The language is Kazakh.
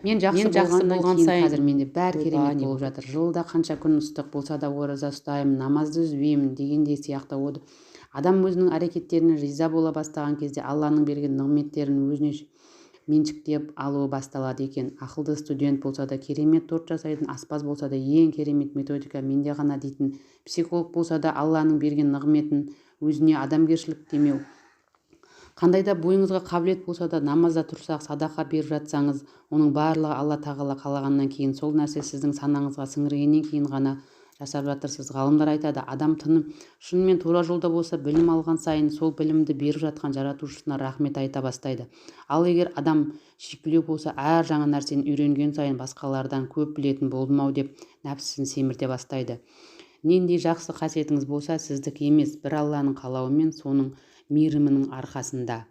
Мен жақсы болған сайын қазір менде бәрі керемет болып жатыр. Жылда қанша күн ыстық болса да ораза ұстаймын, намазды үзбеймін дегендей сияқты адам өзінің әрекеттеріне риза бола бастаған кезде Алланың берген нығметтерін өзіне меншіктеп алуы басталады екен. Ақылды студент болса да, керемет торт жасайтын аспаз болса да, ең керемет методика менде ғана дейтін психолог болса да, Алланың берген нығметін өзіне адамгершілік демеу. Қандай да бойыңызға қабілет болса да, намазда тұрсақ, садақа беріп жатсаңыз, оның барлығы Алла тағала қалағаннан кейін, сол нәрсе сіздің санаңызға сіңіргеннен кейін ғана жасап жатырсыз. Ғалымдар айтады, адам тыным шынымен тура жолда болса, білім алған сайын сол білімді беріп жатқан жаратушысына рахмет айта бастайды. Ал егер адам шикілеу болса, әр жаңа нәрсені үйренген сайын басқалардан көп білетін болдым-ау деп нәпсісін семірте бастайды. Нендей жақсы қасиетіңіз болса, сіздікі емес, бір Алланың қалауымен, соның мейірімінің арқасында.